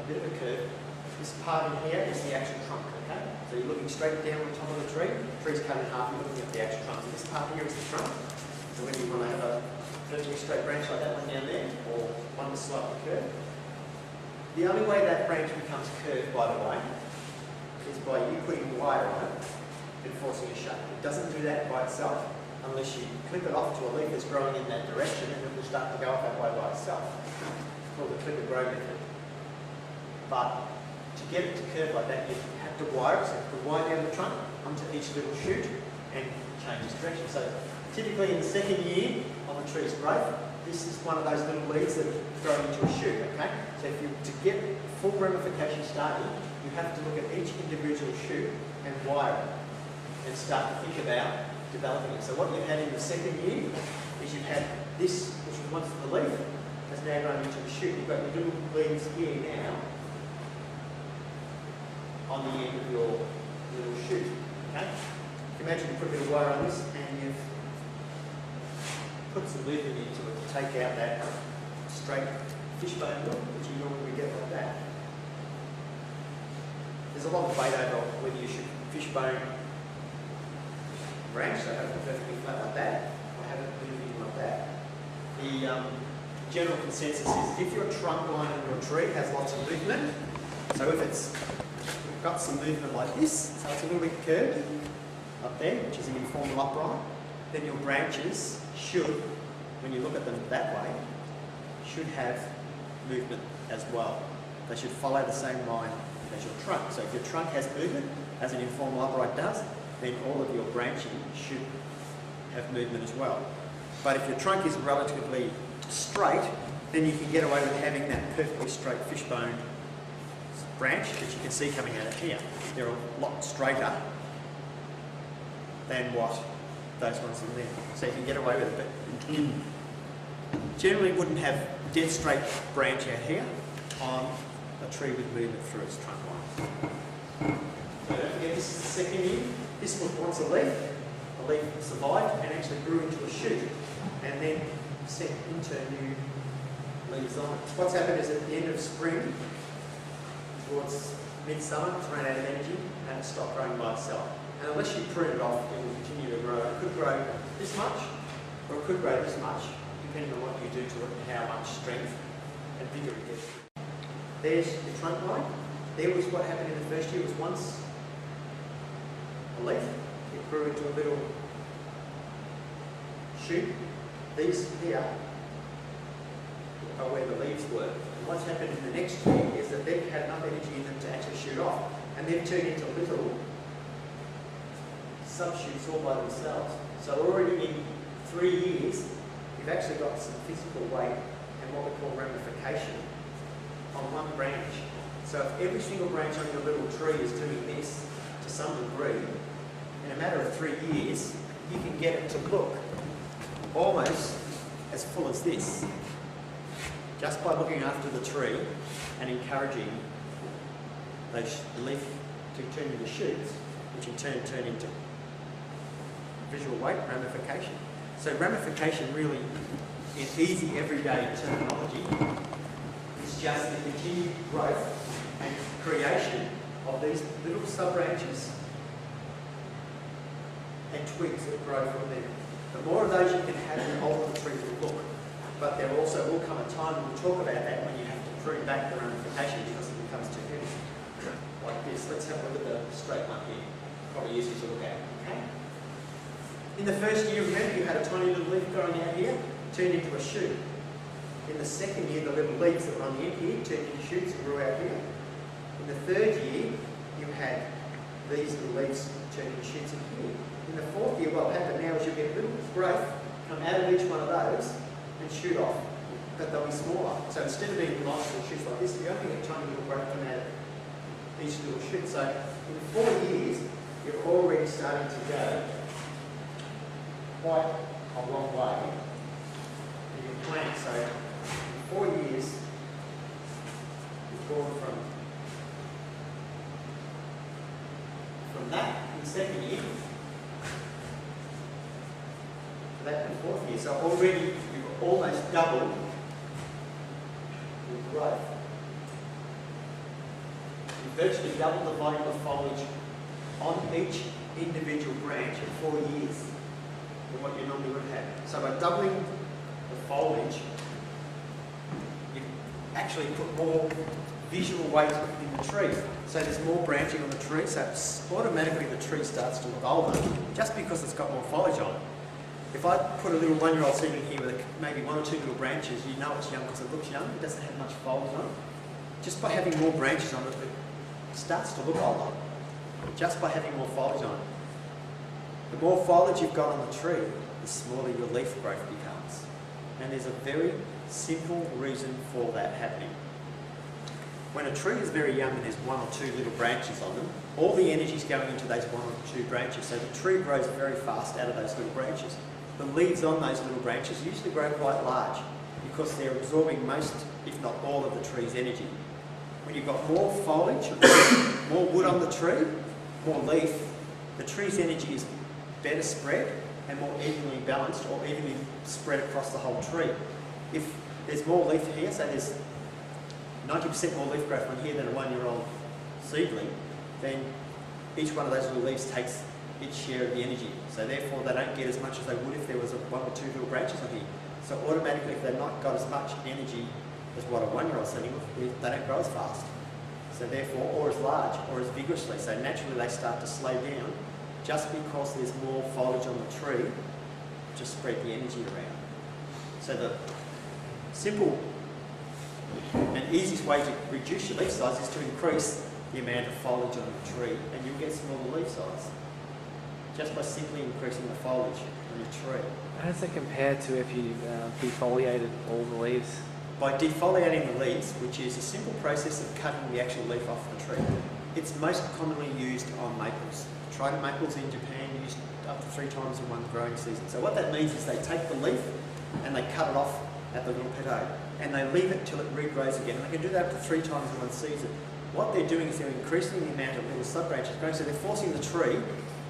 a bit of a curve. This part in here is the actual trunk, okay? So you're looking straight down on top of the tree. The tree's cut in half, you're looking at the actual trunk. So this part here is the trunk. So whether you want to have a perfectly straight branch like that one down there, or one that's slightly curved. The only way that branch becomes curved, by the way, is by you putting wire on it and forcing it shut. It doesn't do that by itself unless you clip it off to a leaf that's growing in that direction, and it will start to go up that way by itself. It's called the clip and grow method. But to get it to curve like that, you have to wire it. So you put wire down the trunk onto each little shoot and change its direction. So typically in the second year of a tree's growth, this is one of those little leaves that grow into a shoot, okay? So if you to get full ramification started, you have to look at each individual shoot and wire it and start to think about developing it. So what you've had in the second year is you've had this, which was once the leaf, has now grown into a shoot. You've got your little leaves here now on the end of your little shoot, okay? Imagine you put a bit of wire on this and you've put some movement into it to take out that straight fishbone look, which you normally get like that. There's a lot of debate over whether you should fishbone branch, so have it perfectly flat like that, or have it moving like that. The general consensus is if your trunk line of your tree has lots of movement, so if it's got some movement like this, so it's a little bit curved up there, which is an informal upright, then your branches should, when you look at them that way, should have movement as well. They should follow the same line as your trunk. So if your trunk has movement, as an informal upright does, then all of your branching should have movement as well. But if your trunk is relatively straight, then you can get away with having that perfectly straight fishbone branch that you can see coming out of here. They're a lot straighter than what those ones in there. So you can get away with it. But you generally wouldn't have dead straight branch out here on a tree with movement through its trunk line. So don't forget, this is the second year. This was once a leaf. The leaf survived and actually grew into a shoot and then sent into new leaves on it. What's happened is at the end of spring, towards midsummer, it's run out of energy and it stopped growing by itself. And unless you prune it off, it will continue to grow. It could grow this much, or it could grow this much, depending on what you do to it and how much strength and vigour it gets. There's the trunk line. There was what happened in the first year. Was once a leaf. It grew into a little shoot. These here are where the leaves were. And what's happened in the next year is that they've had enough energy in them to actually shoot off, and they've turned into little subshoots all by themselves. So already in 3 years, you've actually got some physical weight and what we call ramification on one branch. So if every single branch on your little tree is doing this to some degree, in a matter of 3 years, you can get it to look almost as full as this, just by looking after the tree and encouraging those leaf to turn into shoots, which in turn turn into visual weight ramification. So ramification really, in easy everyday terminology, is just the continued growth and creation of these little sub-branches and twigs that grow from them. The more of those you can have, the older the tree will look. But there also will come a time, and we'll talk about that, when you have to prune back the ramification because it becomes too heavy. Like this. Let's have a look at the straight one here. Probably easier to look at. Okay? In the first year, remember, you had a tiny little leaf growing out here, turned into a shoot. In the second year, the little leaves that were on the end here turned into shoots and grew out here. In the third year, you had these little leaves turned into shoots in here. In the fourth year, what will happen now is you'll get little growth come out of each one of those and shoot off, but they'll be smaller. So instead of being nice little shoots like this, you only get tiny little growth come out of each little shoot. So in 4 years, you're already starting to go quite a long way in your plant. So in 4 years, you've gone from that in the second year to that in the fourth year. So already you've almost doubled your growth you virtually double the volume of foliage on each individual branch in 4 years than what you normally would have. So by doubling the foliage, you actually put more visual weight in the tree. So there's more branching on the tree, so automatically the tree starts to look older just because it's got more foliage on it. If I put a little 1-year-old seedling here with maybe 1 or 2 little branches, you know it's young because it looks young, it doesn't have much foliage on it. Just by having more branches on it, it starts to look older, just by having more foliage on it. The more foliage you've got on the tree, the smaller your leaf growth becomes. And there's a very simple reason for that happening. When a tree is very young and there's 1 or 2 little branches on them, all the energy is going into those 1 or 2 branches. So the tree grows very fast out of those little branches. The leaves on those little branches usually grow quite large because they're absorbing most, if not all, of the tree's energy. When you've got more foliage, more wood on the tree, more leaf, the tree's energy is better spread and more evenly balanced or evenly spread across the whole tree. If there's more leaf here, so there's 90% more leaf growth on here than a 1-year-old seedling, then each one of those little leaves takes its share of the energy. So therefore they don't get as much as they would if there was 1 or 2 little branches on here. So automatically if they've not got as much energy as what a 1-year-old seedling would, they don't grow as fast. So therefore, or as large, or as vigorously. So naturally they start to slow down just because there's more foliage on the tree to spread the energy around. So the simple and easiest way to reduce your leaf size is to increase the amount of foliage on the tree and you'll get smaller leaf size. Just by simply increasing the foliage on your tree. How does that compare to if you defoliated all the leaves? By defoliating the leaves, which is a simple process of cutting the actual leaf off the tree, it's most commonly used on maples. Trident maples in Japan used up to 3 times in one growing season. So what that means is they take the leaf and they cut it off at the little petal and they leave it till it regrows again. And they can do that up to 3 times in one season. What they're doing is they're increasing the amount of little sub-branches growing, so they're forcing the tree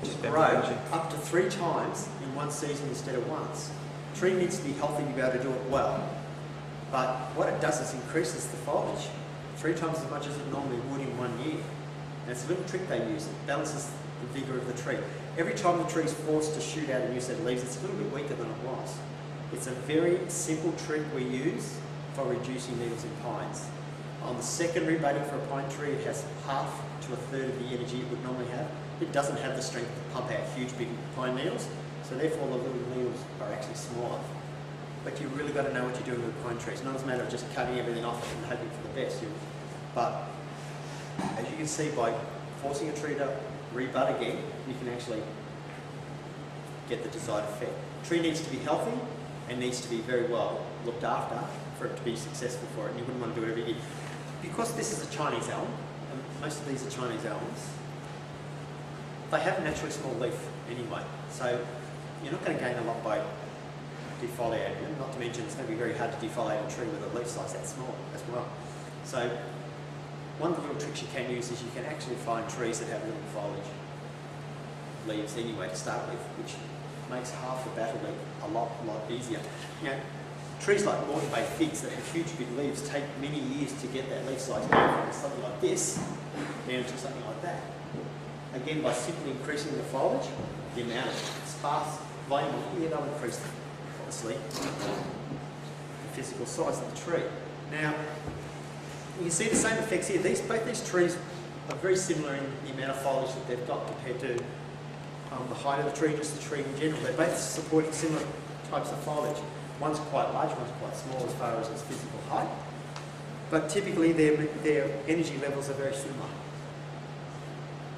to grow up to 3 times in one season instead of once. The tree needs to be healthy to be able to do it well. But what it does is increases the foliage 3 times as much as it normally would in 1 year. And it's a little trick they use. It balances the vigour of the tree. Every time the tree is forced to shoot out a new set of leaves, it's a little bit weaker than it was. It's a very simple trick we use for reducing needles in pines. On the secondary budding for a pine tree, it has half to a third of the energy it would normally have. It doesn't have the strength to pump out huge big pine needles, so therefore the little needles are actually smaller. But you've really got to know what you're doing with pine trees. Not as a matter of just cutting everything off and hoping for the best. But as you can see, by forcing a tree to rebud again, you can actually get the desired effect. The tree needs to be healthy and needs to be very well looked after for it to be successful for it, and you wouldn't want to do it every year. Because this is a Chinese elm, and most of these are Chinese elms, they have a naturally small leaf anyway, so you're not going to gain a lot by defoliating them, not to mention it's going to be very hard to defoliate a tree with a leaf size that small as well. So one of the little tricks you can use is you can actually find trees that have little foliage leaves anyway to start with, which makes half the battle a lot easier. You know, trees like Moreton Bay figs that have huge big leaves take many years to get that leaf size down from something like this down to something like that. Again, by simply increasing the foliage, the amount of sparse volume of air, they'll increase, obviously, the physical size of the tree. Now, you can see the same effects here. Both these trees are very similar in the amount of foliage that they've got compared to the height of the tree, just the tree in general. They're both supporting similar types of foliage. One's quite large, one's quite small as far as its physical height. But typically their energy levels are very similar.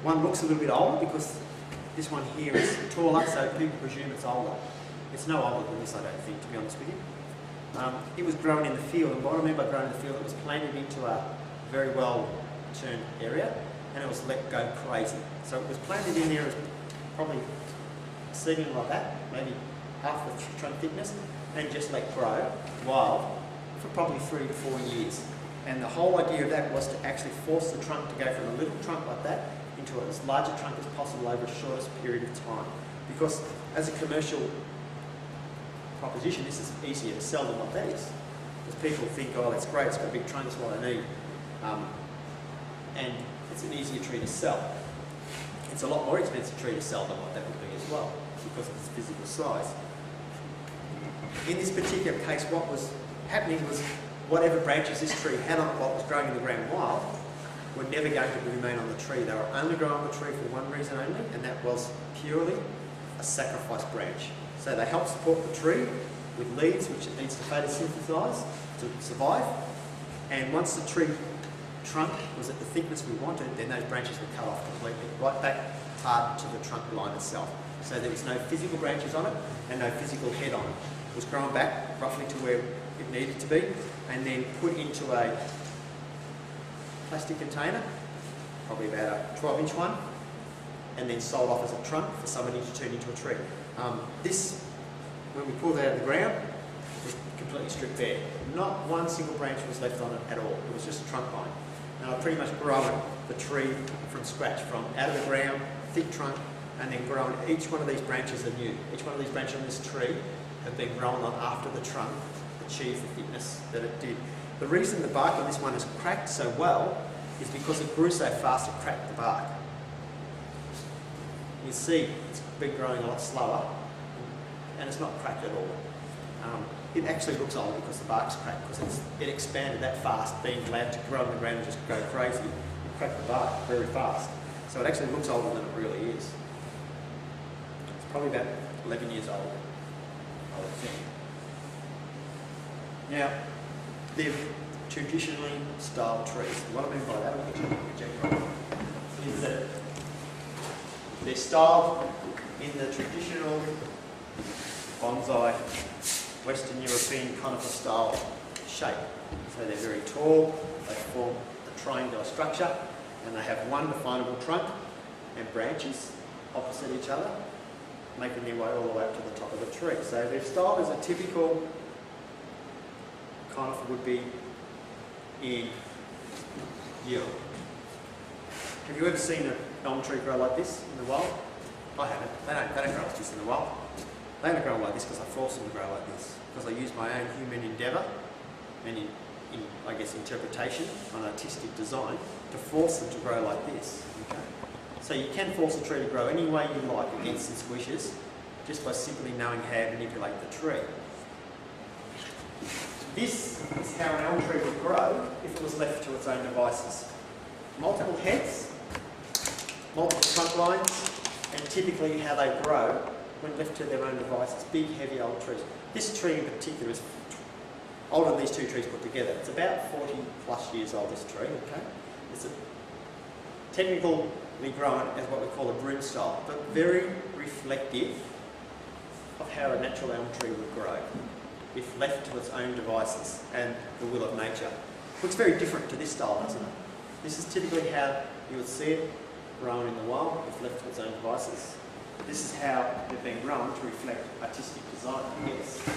One looks a little bit older because this one here is taller, so people presume it's older. It's no older than this, I don't think, to be honest with you. It was grown in the field, and what I mean by grown in the field, it was planted into a very well-turned area, and it was let go crazy. So it was planted in there as probably a seedling like that, maybe half the trunk thickness, and just let grow wild for probably 3 to 4 years. And the whole idea of that was to actually force the trunk to go from a little trunk like that into as large a trunk as possible over the shortest period of time. Because as a commercial proposition, this is easier to sell than what that is. Because people think, oh, that's great, it's got a big trunk, that's what I need. and it's an easier tree to sell. It's a lot more expensive tree to sell than what that would be as well, because of its physical size. In this particular case, what was happening was whatever branches this tree had on it, what was growing in the ground wild, were never going to remain on the tree. They were only growing on the tree for one reason only, and that was purely a sacrifice branch. So they help support the tree with leaves, which it needs to photosynthesize to survive. And once the tree trunk was at the thickness we wanted, then those branches were cut off completely, right back hard to the trunk line itself. So there was no physical branches on it and no physical head on it. It was grown back roughly to where it needed to be, and then put into a plastic container, probably about a 12-inch one, and then sold off as a trunk for somebody to turn into a tree. This, when we pulled it out of the ground, was completely stripped bare. Not one single branch was left on it at all. It was just a trunk line. And I've pretty much grown the tree from scratch, from out of the ground, thick trunk, and then grown. Each one of these branches are new. Each one of these branches on this tree have been grown on after the trunk achieved the thickness that it did. The reason the bark on this one has cracked so well is because it grew so fast it cracked the bark. You see it's been growing a lot slower and it's not cracked at all. It actually looks old because the bark's cracked, because it expanded that fast, being allowed to grow in the ground and just go crazy. It cracked the bark very fast. So it actually looks older than it really is. It's probably about 11 years old, I would think. Now, they're traditionally styled trees. What I mean by that, is that they're styled in the traditional bonsai Western European conifer style shape. So they're very tall, they form a triangular structure, and they have one definable trunk and branches opposite each other, making their way all the way up to the top of the tree. So they're styled as a typical conifer would be in Europe. Have you ever seen an elm tree grow like this in the wild? I haven't. They don't grow like this in the wild. They don't grow like this because I force them to grow like this. Because I use my own human endeavour and in I guess interpretation on artistic design to force them to grow like this. Okay? So you can force a tree to grow any way you like against its wishes, just by simply knowing how to manipulate the tree. This is how an elm tree would grow if it was left to its own devices. Multiple heads, multiple trunk lines, and typically how they grow when left to their own devices. Big, heavy old trees. This tree in particular is older than these two trees put together. It's about 40 plus years old, this tree, okay? It's technically grown as what we call a broom style, but very reflective of how a natural elm tree would grow if left to its own devices and the will of nature. Looks very different to this style, doesn't it? This is typically how you would see it grown in the wild if left to its own devices. This is how they've been grown to reflect artistic design, yes.